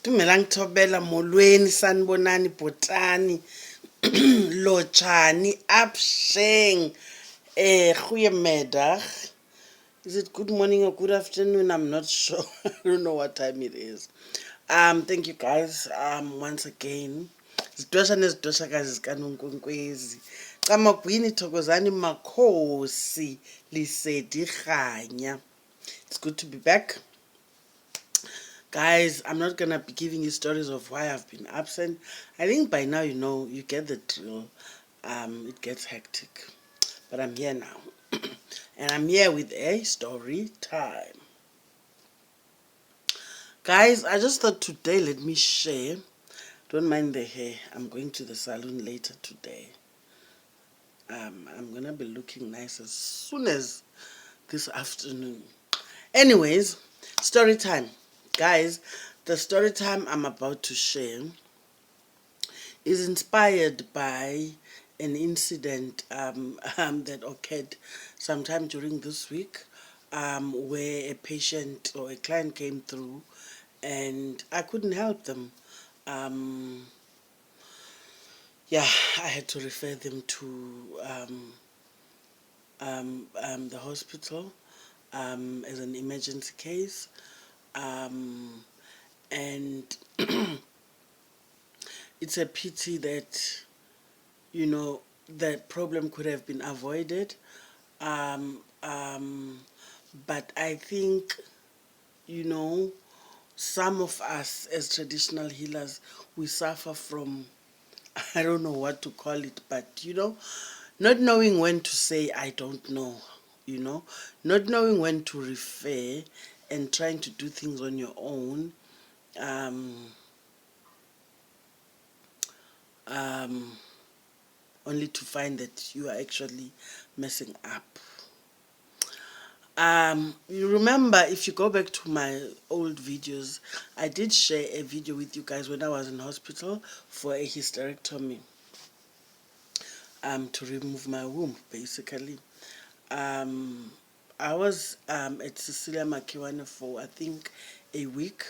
Dumelang thobela molweni sanibonani bhotani lotshani absheng goeiemiddag. Is it good morning or good afternoon? I'm not sure. I don't know what time it is. Thank you guys once again. Zidosha nezidosha zika Nonkwenkwezi. Camagwini thokozani makhosi lisedi khanya. It's good to be back. Guys, I'm not gonna be giving you stories of why I've been absent. I think by now you get the drill. It gets hectic. But I'm here now. And I'm here with a story time. Guys, I just thought today let me share. Don't mind the hair. I'm going to the salon later today. I'm gonna be looking nice as soon as this afternoon. Anyways, story time. Guys, the story time I'm about to share is inspired by an incident that occurred sometime during this week, where a patient or a client came through and I couldn't help them. Yeah, I had to refer them to the hospital as an emergency case. And it's a pity that, that problem could have been avoided. But I think, some of us as traditional healers, we suffer from, I don't know what to call it, but, not knowing when to say, I don't know, not knowing when to refer and trying to do things on your own. Only to find that you are actually messing up. You remember, if you go back to my old videos, I did share a video with you guys when I was in hospital for a hysterectomy, to remove my womb, basically. I was at Cecilia Makiwane for, I think, a week.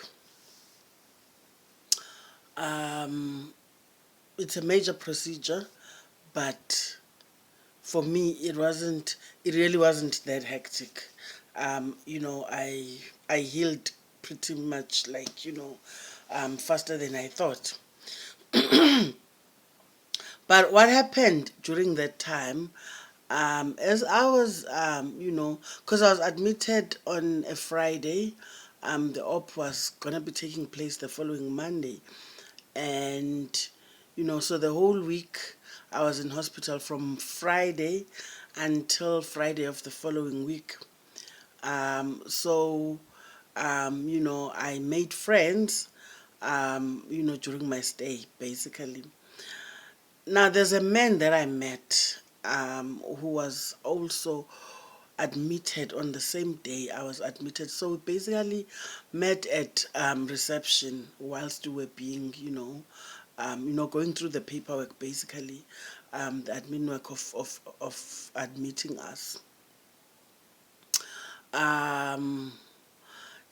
It's a major procedure, but for me, it really wasn't that hectic. I healed pretty much faster than I thought. But what happened during that time, as I was, because I was admitted on a Friday, the op was going to be taking place the following Monday. And, so the whole week I was in hospital from Friday until Friday of the following week. I made friends, during my stay, basically. Now, there's a man that I met who was also admitted on the same day I was admitted. So we basically met at reception whilst we were being, going through the paperwork, basically, the admin work of admitting us.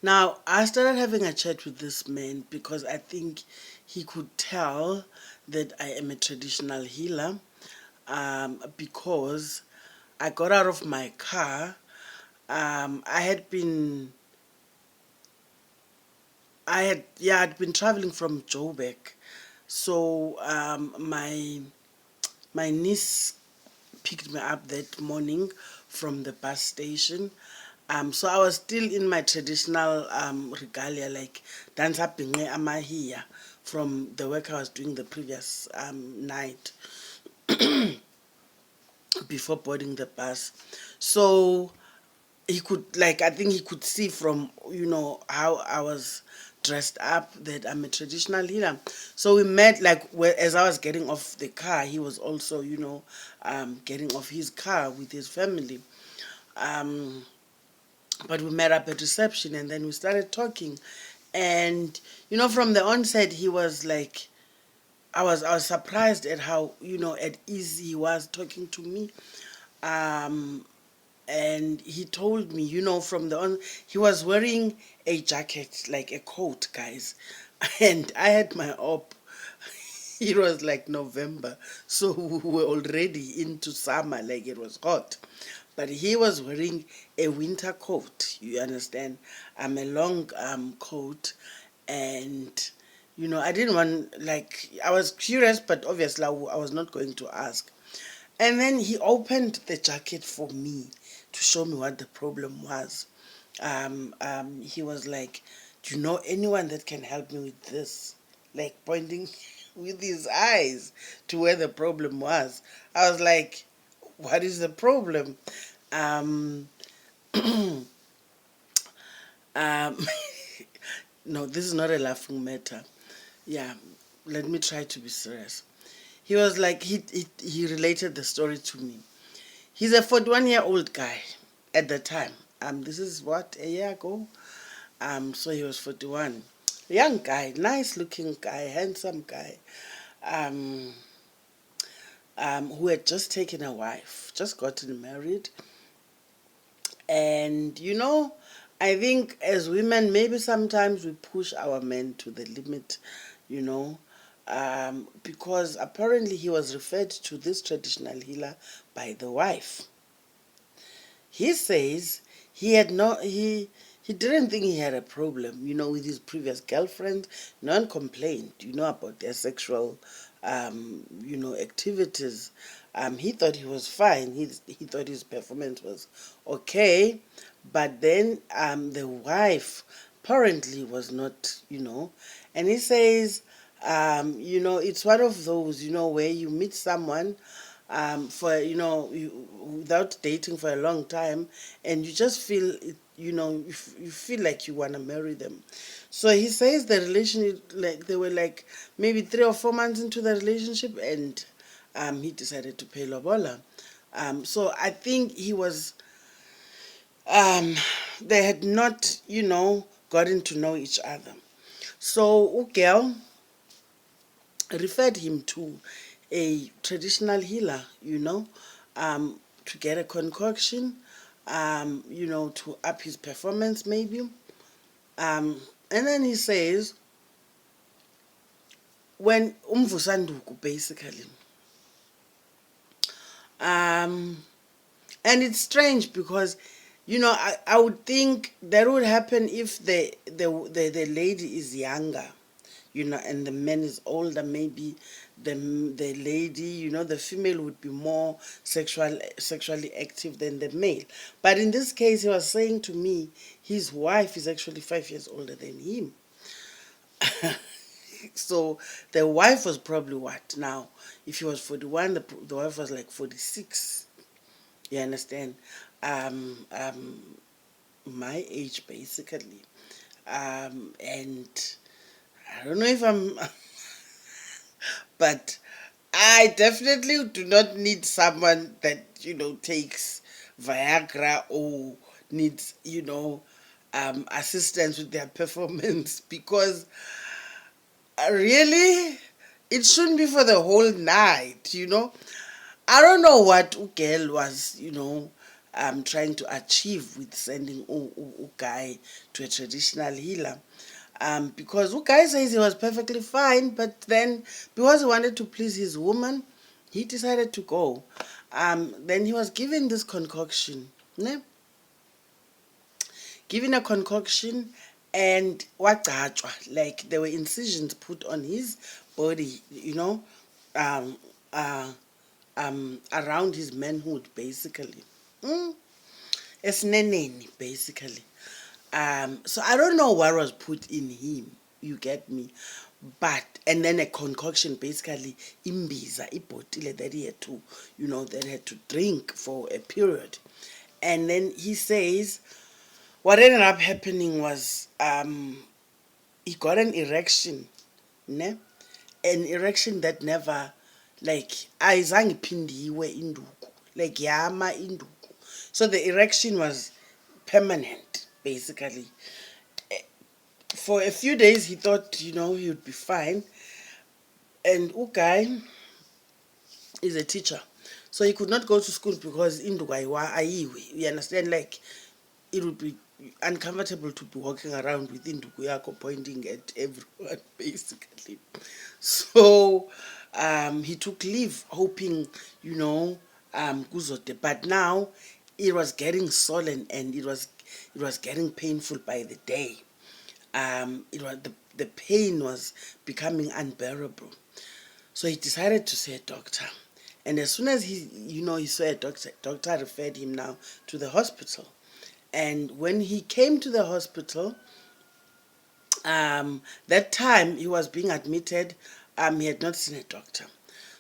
Now, I started having a chat with this man because I think he could tell that I am a traditional healer, because I got out of my car. I'd been traveling from Joburg. So my niece picked me up that morning from the bus station. So I was still in my traditional regalia, like dansa pinge amahia, from the work I was doing the previous night before boarding the bus. So he could, I think he could see from, how I was dressed up that I'm a traditional healer. So we met, as I was getting off the car, he was also, getting off his car with his family. But we met up at reception and then we started talking. And, from the onset, he was like, I was surprised at how, at ease he was talking to me. And he told me, from he was wearing a jacket, like a coat, guys. and I had my op. It was like November, so we were already into summer, like it was hot. But he was wearing a winter coat, you understand? A long coat, and I didn't want, like, I was curious, but obviously I was not going to ask. And then he opened the jacket for me to show me what the problem was. He was like, "Do you know anyone that can help me with this?" Like pointing with his eyes to where the problem was. I was like, "What is the problem?" Um, um, no, this is not a laughing matter. Yeah, let me try to be serious. He was like, he related the story to me. He's a 41-year-old guy at the time. This is what, a year ago? So he was 41. Young guy, nice looking guy, handsome guy, um, who had just taken a wife, just gotten married. And I think as women, maybe sometimes we push our men to the limit, you know, because apparently he was referred to this traditional healer by the wife. He says he didn't think he had a problem, with his previous girlfriend. None complained, about their sexual, activities. He thought he was fine. He thought his performance was okay, but then the wife apparently was not, and he says, it's one of those, where you meet someone for without dating for a long time, and you just feel it, you feel like you want to marry them. So he says the relationship, like they were like maybe 3 or 4 months into the relationship, and he decided to pay lobola. So I think he was they had not gotten to know each other. So girl referred him to a traditional healer, to get a concoction, to up his performance maybe. And then he says, when Mvusanduku basically, um, and it's strange because, I would think that would happen if the lady is younger, and the man is older. Maybe the lady, the female would be more sexually active than the male. But in this case, he was saying to me, his wife is actually 5 years older than him. So the wife was probably what now? If he was 41, the wife was like 46. You understand? My age basically. And I don't know if I'm but I definitely do not need someone that, takes Viagra or needs, assistance with their performance because really, it shouldn't be for the whole night. I don't know what Ugel was, trying to achieve with sending Ugai to a traditional healer. Because Ugai says he was perfectly fine, but then because he wanted to please his woman, he decided to go. Then he was given this concoction, ne? Given a concoction, and wagcatshwa, like there were incisions put on his body, um, uh, around his manhood, basically. Mm, Esneneni, basically. So I don't know what was put in him. You get me? But and then a concoction, basically, imbiza, ibotile that he had to, that he had to drink for a period. And then he says, what ended up happening was he got an erection, ne? An erection that never, like, ayizange iphindiwe induku, like yama induku. So the erection was permanent, basically. For a few days, he thought, he would be fine. And Ugai is a teacher. So he could not go to school because induku ayiwe. You understand? Like, it would be uncomfortable to be walking around with Induku Yako pointing at everyone, basically. So he took leave, hoping, kuzote. But now it was getting swollen and it was getting painful by the day. The pain was becoming unbearable. So he decided to see a doctor. And as soon as he saw a doctor referred him now to the hospital. And when he came to the hospital, that time he was being admitted, he had not seen a doctor.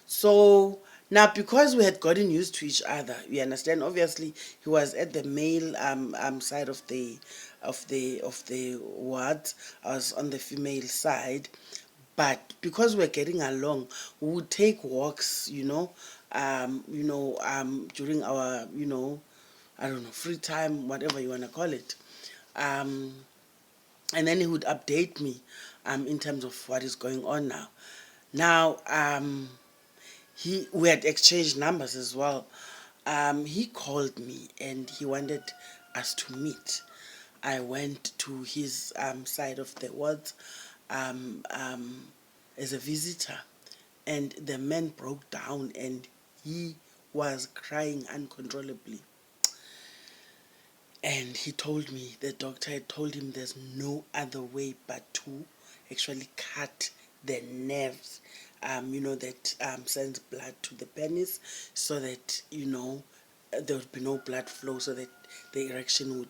So now, because we had gotten used to each other, you understand. Obviously, he was at the male side of the ward. I was on the female side, but because we're getting along, we would take walks. During our I don't know, free time, whatever you wanna call it. Um, and then he would update me in terms of what is going on now. Now, we had exchanged numbers as well. He called me and he wanted us to meet. I went to his side of the world as a visitor, and the man broke down and he was crying uncontrollably. And he told me, the doctor had told him there's no other way but to actually cut the nerves, that sends blood to the penis, so that, there would be no blood flow, so that the erection would,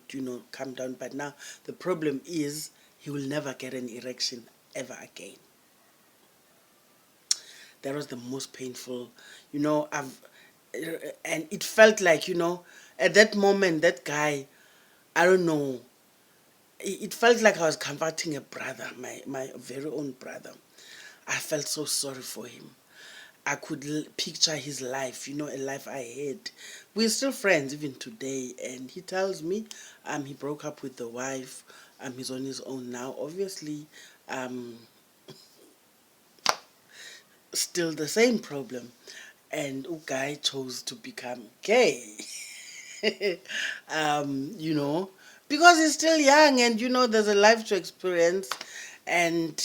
come down. But now the problem is he will never get an erection ever again. That was the most painful, and it felt like, at that moment, that guy, I don't know. It felt like I was comforting a brother, my very own brother. I felt so sorry for him. I could picture his life, a life I had. We're still friends even today. And he tells me he broke up with the wife. He's on his own now. Obviously, still the same problem. And guy chose to become gay. You know, because he's still young and there's a life to experience, and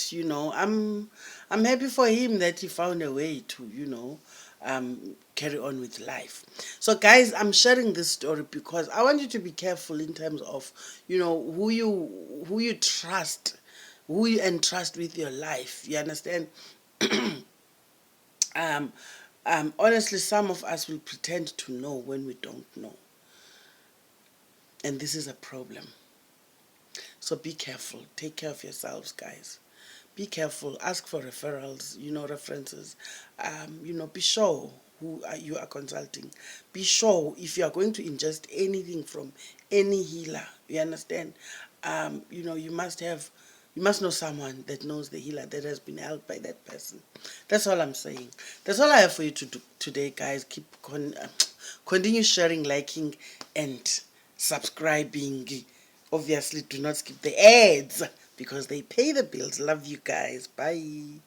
I'm happy for him that he found a way to carry on with life. So guys, I'm sharing this story because I want you to be careful in terms of who you trust, who you entrust with your life. You understand? um Honestly, some of us will pretend to know when we don't know. And this is a problem. So be careful. Take care of yourselves, guys. Be careful. Ask for referrals, references. Be sure who you are consulting. Be sure if you are going to ingest anything from any healer. You understand? You must know someone that knows the healer, that has been helped by that person. That's all I'm saying. That's all I have for you to do today, guys. Continue sharing, liking, and subscribing. Obviously, do not skip the ads because they pay the bills. Love you guys. Bye.